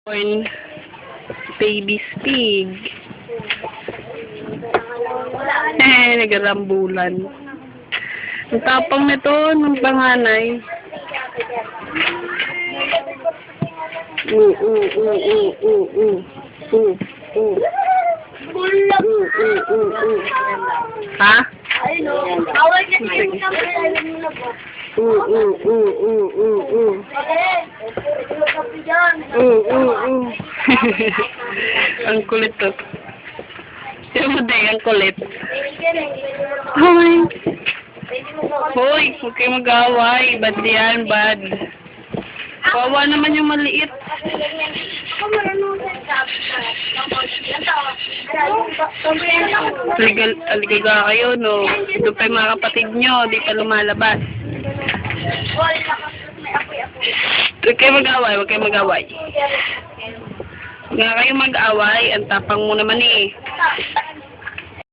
Born baby pig. Nagarambulan. Ang tapang nito ng panganay. Ha? Awal niya na po. Ang kulit to. Yung mo day, ang kulit. Hoy! Hoy, huwag kayo mag-away. Bad yan, bad. Kawawa naman yung maliit. Aligaga kayo, no? Doon pa yung mga kapatid nyo, di pa lumalabas. Huwag kayo mag-away, huwag kayo mag-away. Huwag nga kayo mag-away, ang tapang mo naman eh.